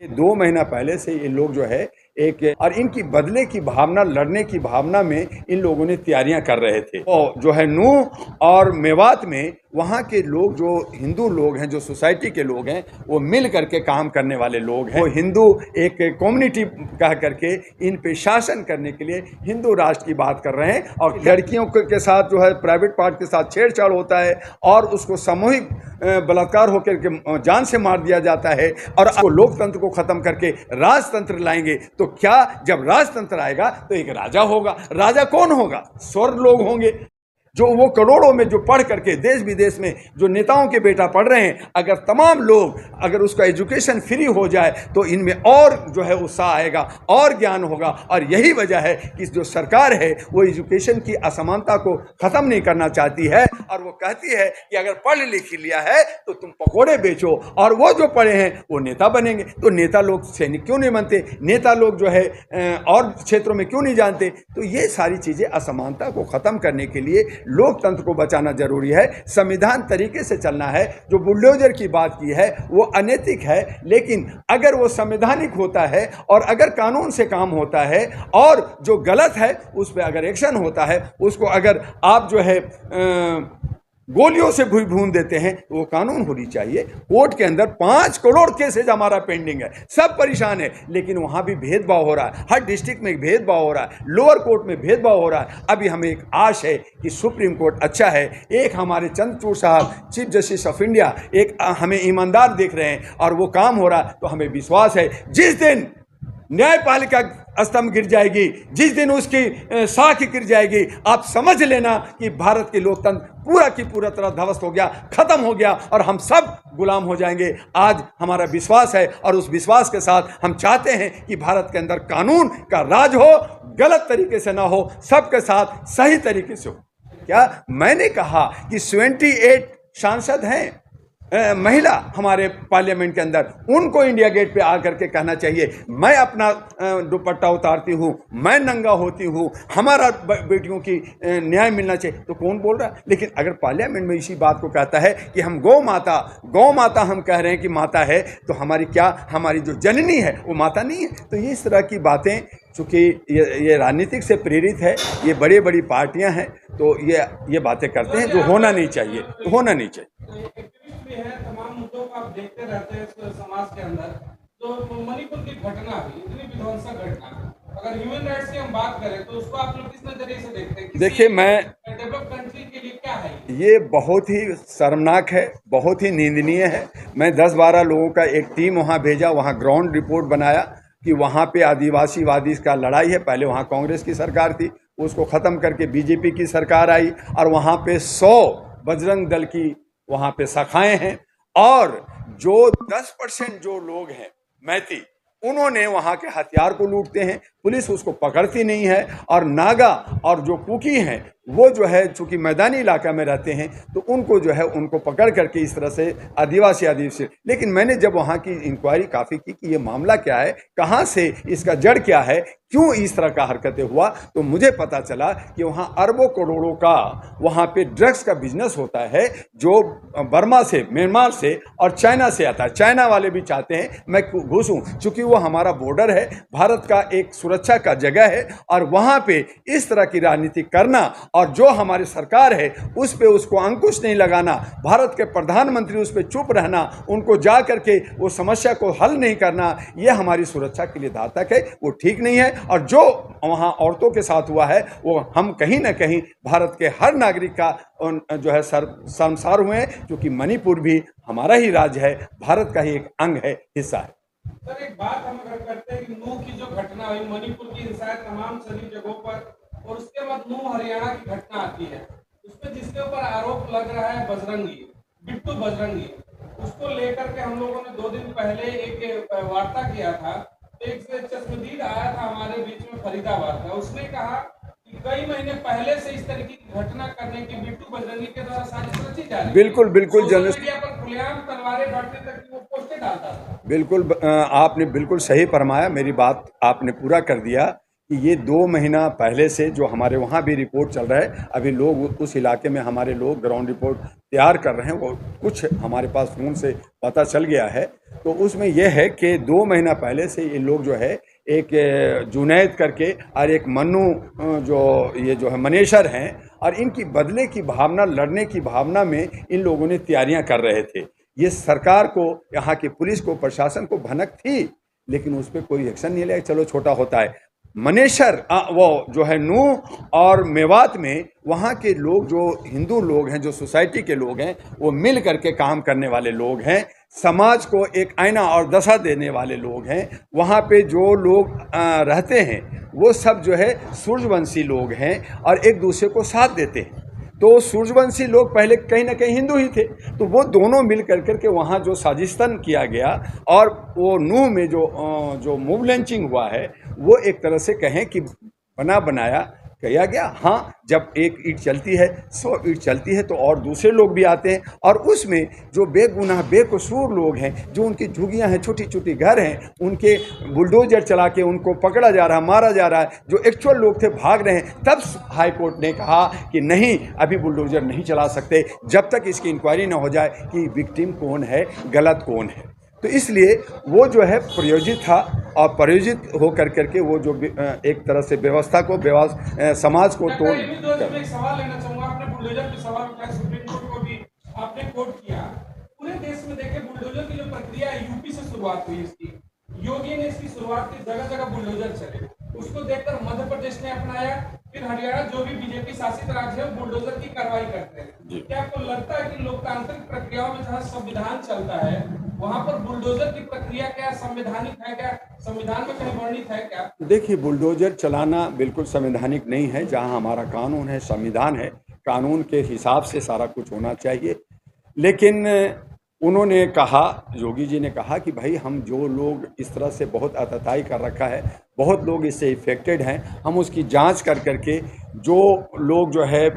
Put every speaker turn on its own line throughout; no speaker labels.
2 महीना पहले से ये लोग जो है एक और इनकी बदले की भावना, लड़ने की भावना में इन लोगों ने तैयारियां कर रहे थे। और जो है नूह और मेवात में वहाँ के लोग, जो हिंदू लोग हैं, जो सोसाइटी के लोग हैं, वो मिल करके काम करने वाले लोग हैं। वो हिंदू एक कम्युनिटी कह करके इन पे शासन करने के लिए हिंदू राष्ट्र की बात कर रहे हैं। और लड़कियों के साथ जो है प्राइवेट पार्ट के साथ छेड़छाड़ होता है और उसको सामूहिक बलात्कार होकर के जान से मार दिया जाता है। और लोकतंत्र को खत्म करके राजतंत्र लाएंगे, तो क्या जब राजतंत्र आएगा तो एक राजा होगा। राजा कौन होगा? स्वर्ग लोग होंगे, जो वो करोड़ों में जो पढ़ करके देश विदेश में जो नेताओं के बेटा पढ़ रहे हैं, अगर तमाम लोग अगर उसका एजुकेशन फ्री हो जाए तो इनमें और जो है उत्साह आएगा और ज्ञान होगा। और यही वजह है कि जो सरकार है वो एजुकेशन की असमानता को खत्म नहीं करना चाहती है। और वो कहती है कि अगर पढ़ लिख लिया है तो तुम पकौड़े बेचो, और वो जो पढ़े हैं वो नेता बनेंगे। तो नेता लोग सैनिक क्यों नहीं बनते? नेता लोग जो है और क्षेत्रों में क्यों नहीं जानते? तो ये सारी चीज़ें असमानता को ख़त्म करने के लिए लोकतंत्र को बचाना जरूरी है। संविधान तरीके से चलना है। जो बुलडोजर की बात की है वो अनैतिक है, लेकिन अगर वो संवैधानिक होता है और अगर कानून से काम होता है और जो गलत है उस पर अगर एक्शन होता है, उसको अगर आप जो है गोलियों से भून देते हैं, तो वो कानून होनी चाहिए। कोर्ट के अंदर 5 करोड़ केसेज हमारा पेंडिंग है, सब परेशान है, लेकिन वहाँ भी भेदभाव हो रहा है। हर डिस्ट्रिक्ट में भेदभाव हो रहा है, लोअर कोर्ट में भेदभाव हो रहा है। अभी हमें एक आश है कि सुप्रीम कोर्ट अच्छा है, एक हमारे चंद्रचूड़ साहब चीफ जस्टिस ऑफ इंडिया एक हमें ईमानदार देख रहे हैं और वो काम हो रहा है। तो हमें विश्वास है जिस दिन न्यायपालिका स्तंभ गिर जाएगी, जिस दिन उसकी साख गिर जाएगी, आप समझ लेना कि भारत की लोकतंत्र पूरा की पूरा तरह ध्वस्त हो गया, खत्म हो गया और हम सब गुलाम हो जाएंगे। आज हमारा विश्वास है और उस विश्वास के साथ हम चाहते हैं कि भारत के अंदर कानून का राज हो, गलत तरीके से ना हो, सबके साथ सही तरीके से हो। क्या मैंने कहा कि 78 सांसद हैं महिला हमारे पार्लियामेंट के अंदर, उनको इंडिया गेट पे आकर के कहना चाहिए मैं अपना दुपट्टा उतारती हूँ, मैं नंगा होती हूँ, हमारा बेटियों की न्याय मिलना चाहिए। तो कौन बोल रहा है? लेकिन अगर पार्लियामेंट में इसी बात को कहता है कि हम गौ माता हम कह रहे हैं कि माता है, तो हमारी क्या, हमारी जो जननी है वो माता नहीं है? तो ये इस तरह की बातें, चूँकि ये राजनीतिक से प्रेरित है, ये बड़ी बड़ी पार्टियां हैं, तो ये बातें करते हैं जो होना नहीं चाहिए, तो होना नहीं चाहिए।
है तमाम मुद्दों को आप देखते रहते हैं समाज के अंदर। तो मणिपुर की घटना भी इतनी विध्वंसक घटना, अगर ह्यूमन राइट्स की हम बात करें तो उसको आप लोग किस नजरिए से देखते हैं?
देखिए, मैं
डेवलप कंट्री के लिए क्या है
ये बहुत ही शर्मनाक है, बहुत ही निंदनीय है। मैं 10-12 लोगों का एक टीम वहाँ भेजा, वहाँ ग्राउंड रिपोर्ट बनाया कि वहाँ पे आदिवासीवादी का लड़ाई है। पहले वहाँ कांग्रेस की सरकार थी, उसको ख़त्म करके बीजेपी की सरकार आई और वहाँ पे 100 बजरंग दल की वहाँ पे शाखाएं हैं। और जो 10% जो लोग हैं मैती, उन्होंने वहाँ के हथियार को लूटते हैं, पुलिस उसको पकड़ती नहीं है। और नागा और जो कुकी हैं वो जो है चूँकि मैदानी इलाका में रहते हैं, तो उनको जो है उनको पकड़ करके इस तरह से आदिवासी। लेकिन मैंने जब वहाँ की इंक्वायरी काफ़ी की कि ये मामला क्या है, कहाँ से इसका जड़ क्या है, क्यों इस तरह का हरकतें हुआ, तो मुझे पता चला कि वहाँ अरबों करोड़ों का वहाँ पे ड्रग्स का बिजनेस होता है, जो बर्मा से, म्यांमार से और चाइना से आता है। चाइना वाले भी चाहते हैं मैं घुसूँ, चूँकि वो हमारा बॉर्डर है, भारत का एक सुरक्षा का जगह है, और वहाँ पे इस तरह की राजनीति करना और जो हमारी सरकार है उस पे उसको अंकुश नहीं लगाना, भारत के प्रधानमंत्री उस पे चुप रहना, उनको जा करके वो समस्या को हल नहीं करना, ये हमारी सुरक्षा के लिए घातक है, वो ठीक नहीं है। और जो वहाँ औरतों के साथ हुआ है वो हम कहीं ना कहीं भारत के हर नागरिक का जो है शर्मसार हुए हैं, क्योंकि मणिपुर भी हमारा ही राज्य है, भारत का ही एक अंग है, हिस्सा है।
सर, एक बात हम अगर करते हैं कि नूह की जो घटना हुई, मणिपुर की हिंसा तमाम सभी जगहों पर, और उसके बाद नूह हरियाणा की घटना आती है, उसमें जिसके ऊपर आरोप लग रहा है बजरंगी, बिट्टू बजरंगी, उसको लेकर के हम लोगों ने 2 दिन पहले एक वार्ता किया था। एक चश्मदीद आया था हमारे बीच में फरीदाबाद का, उसने कहा कि कई महीने पहले से इस तरह की घटना करने की बिट्टू बजरंगी के द्वारा साजिश रची जा रही है।
बिल्कुल
सोशल मीडिया पर खुलेआम तलवारें बांटने तक की वो पोस्टें डालता था।
बिल्कुल आपने बिल्कुल सही फरमाया, मेरी बात आपने पूरा कर दिया कि ये 2 महीना पहले से जो हमारे वहाँ भी रिपोर्ट चल रहा है, अभी लोग उस इलाके में हमारे लोग ग्राउंड रिपोर्ट तैयार कर रहे हैं, वो कुछ हमारे पास फ़ोन से पता चल गया है। तो उसमें यह है कि 2 महीना पहले से ये लोग जो है एक जुनैद करके और एक मन्नू जो ये जो है मनेसर हैं, और इनकी बदले की भावना, लड़ने की भावना में इन लोगों ने तैयारियां कर रहे थे। ये सरकार को, यहाँ की पुलिस को, प्रशासन को भनक थी, लेकिन उस पर कोई एक्शन नहीं लिया। चलो छोटा होता है। मनेसर वो जो है नूह और मेवात में वहाँ के लोग जो हिंदू लोग हैं, जो सोसाइटी के लोग हैं, वो मिल करके काम करने वाले लोग हैं, समाज को एक आईना और दशा देने वाले लोग हैं। वहाँ पे जो लोग रहते हैं वो सब जो है सूर्यवंशी लोग हैं और एक दूसरे को साथ देते हैं। तो सूर्यवंशी लोग पहले कहीं ना कहीं हिंदू ही थे, तो वो दोनों मिल करके वहाँ जो साजिशन किया गया और वो नूह में जो मूव लंचिंग हुआ है, वो एक तरह से कहें कि बना बनाया किया गया। हाँ, जब एक ईंट चलती है 100 ईंट चलती है तो और दूसरे लोग भी आते हैं, और उसमें जो बेगुनाह बेकसूर लोग हैं, जो उनकी झुग्गियां हैं, छोटी छोटी घर हैं, उनके बुलडोजर चला के उनको पकड़ा जा रहा है, मारा जा रहा है। जो एक्चुअल लोग थे भाग रहे हैं। तब हाई कोर्ट ने कहा कि नहीं, अभी बुलडोजर नहीं चला सकते जब तक इसकी इंक्वायरी ना हो जाए कि विक्टिम कौन है, गलत कौन है। तो इसलिए वो जो है प्रयोजित था, और प्रयोजित होकर करके वो जो एक तरह से व्यवस्था को, समाज को तोड़ कर।
एक सवाल लेना चाहूंगा। आपने बुलडोजर पे सवाल उठाया, सुप्रीम कोर्ट को भी आपने कोट किया। पूरे देश में देखे बुलडोजर की जो प्रक्रिया है, यूपी से शुरुआत हुई इसकी, योगी ने इसकी शुरुआत की, जगह जगह बुलडोजर चले। उसको देखकर मध्य प्रदेश ने अपनाया, फिर हरियाणा, जो भी बीजेपी शासित राज्य है, बुलडोजर की कार्रवाई करते हैं। क्या आपको लगता है कि लोकतांत्रिक प्रक्रियाओं में जहाँ संविधान चलता है, वहां पर बुलडोजर की प्रक्रिया क्या संवैधानिक है? क्या संविधान में कहीं वर्णित है क्या?
देखिए, बुलडोजर चलाना बिल्कुल संवैधानिक नहीं है। जहां हमारा कानून है, संविधान है, कानून के हिसाब से सारा कुछ होना चाहिए। लेकिन उन्होंने कहा, योगी जी ने कहा कि भाई हम जो लोग इस तरह से बहुत आतताई कर रखा है, बहुत लोग इससे इफ़ेक्टेड हैं, हम उसकी जांच कर करके जो लोग जो है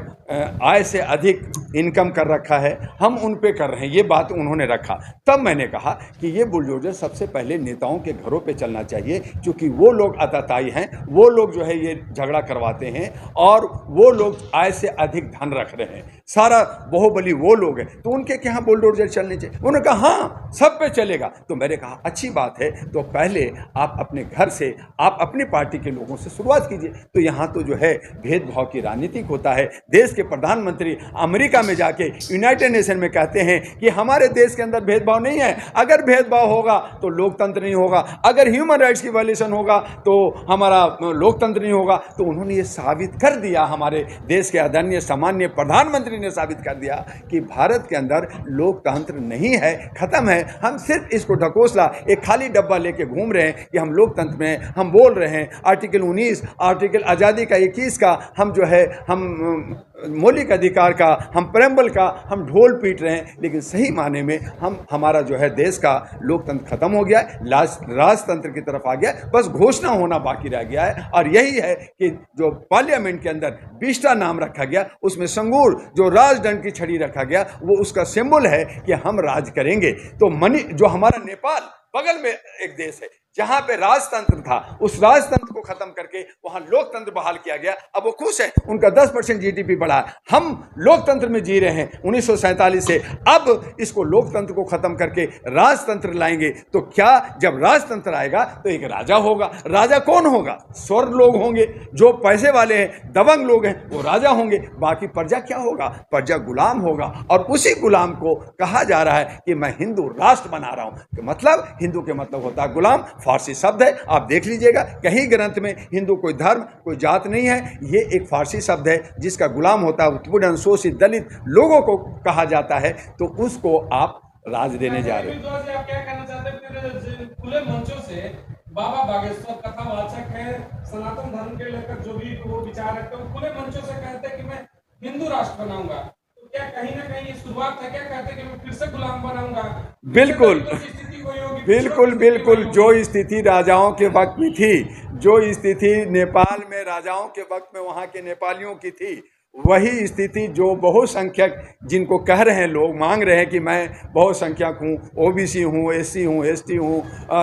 आय से अधिक इनकम कर रखा है, हम उन पे कर रहे हैं, ये बात उन्होंने रखा। तब मैंने कहा कि ये बुलडोजर सबसे पहले नेताओं के घरों पे चलना चाहिए, क्योंकि वो लोग आतताई हैं, वो लोग जो है ये झगड़ा करवाते हैं, और वो लोग आय से अधिक धन रख रहे हैं, सारा बाहुबली वो लोग हैं, तो उनके क्या बुलडोजर चलने चाहिए। उन्होंने कहा हाँ, सब पे चलेगा। तो मैंने कहा अच्छी बात है, तो पहले आप अपने घर से, आप अपनी पार्टी के लोगों से शुरुआत कीजिए। तो यहाँ तो जो है भेदभाव की राजनीतिक होता है। देश के प्रधानमंत्री अमेरिका में जाके यूनाइटेड नेशन में कहते हैं कि हमारे देश के अंदर भेदभाव नहीं है, अगर भेदभाव होगा तो लोकतंत्र नहीं होगा, अगर ह्यूमन राइट्स की वायलेशन होगा तो हमारा लोकतंत्र नहीं होगा। तो उन्होंने ये साबित कर दिया, हमारे देश के आदरणीय सामान्य प्रधानमंत्री ने साबित कर दिया कि भारत के अंदर लोकतंत्र नहीं है, खत्म है। हम सिर्फ इसको ढकोसला, एक खाली डब्बा लेके घूम रहे हैं कि हम लोकतंत्र में, हम बोल रहे हैं आर्टिकल 19, आर्टिकल आज़ादी का 21 का, हम जो है हम मौलिक अधिकार का, हम प्रेम्बल का हम ढोल पीट रहे हैं, लेकिन सही माने में हमारा जो है देश का लोकतंत्र खत्म हो गया है, राजतंत्र की तरफ आ गया है, बस घोषणा होना बाकी रह गया है। और यही है कि जो पार्लियामेंट के अंदर 20टा नाम रखा गया, उसमें संगूर जो राजदंड की छड़ी रखा गया, वो उसका सिंबल है कि हम राज करेंगे। तो जो हमारा नेपाल बगल में एक देश है जहां पे राजतंत्र था, उस राजतंत्र को खत्म करके वहां लोकतंत्र बहाल किया गया। अब वो खुश है, उनका 10% जीडीपी बढ़ा। हम लोकतंत्र में जी रहे हैं 1947 से, अब इसको लोकतंत्र को खत्म करके राजतंत्र लाएंगे। तो क्या जब राजतंत्र आएगा तो एक राजा होगा। राजा कौन होगा? स्वर लोग होंगे, जो पैसे वाले हैं, दबंग लोग हैं, वो राजा होंगे। बाकी प्रजा क्या होगा? प्रजा गुलाम होगा। और उसी गुलाम को कहा जा रहा है कि मैं हिंदू राष्ट्र बना रहा हूं। मतलब हिंदू के मतलब होता है गुलाम, फारसी शब्द है, आप देख लीजिएगा कहीं ग्रंथ में हिंदू कोई धर्म कोई जात नहीं है, ये एक फारसी शब्द है जिसका गुलाम होता है उत्पीड़न शोषित दलित लोगों को कहा जाता है। तो उसको आप राज देने जा रहे हैं।
आप क्या कहना चाहते हैं? खुले मंचों से बाबा बागेश्वर कथावाचक है, सनातन धर्म के लेकर जो भी वो विचार रखते हैं, खुले मंचों से कहते हैं कि मैं हिंदू राष्ट्र बनाऊंगा। तो क्या कहीं ना कहीं ये शुरुआत है? क्या कहते हैं कि मैं फिर से गुलाम बनाऊंगा?
बिल्कुल बिल्कुल बिल्कुल, जो स्थिति राजाओं के वक्त में थी, जो स्थिति नेपाल में राजाओं के वक्त में वहाँ के नेपालियों की थी, वही स्थिति जो बहुसंख्यक जिनको कह रहे हैं लोग, मांग रहे हैं कि मैं बहुसंख्यक हूँ, ओबीसी हूँ, एससी हूँ, एसटी हूँ,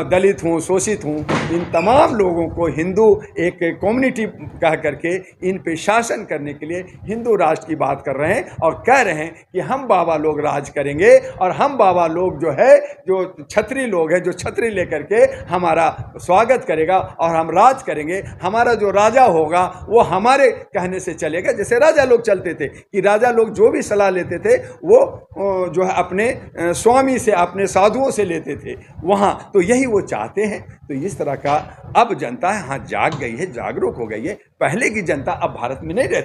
दलित हूँ, शोषित हूँ, इन तमाम लोगों को हिंदू एक कम्युनिटी कह करके इन पे शासन करने के लिए हिंदू राष्ट्र की बात कर रहे हैं और कह रहे हैं कि हम बाबा लोग राज करेंगे और हम बाबा लोग जो है, जो छत्री लोग हैं, जो छतरी लेकर के हमारा स्वागत करेगा और हम राज करेंगे, हमारा जो राजा होगा वो हमारे कहने से चलेगा। जैसे राजा लोग चलते थे कि राजा लोग जो भी सलाह लेते थे वो जो है अपने स्वामी से, अपने साधुओं से लेते थे वहाँ, तो यही वो चाहते हैं। तो इस तरह का अब जनता हाँ जाग गई है, जागरूक हो गई है। पहले की जनता अब भारत में नहीं रहती।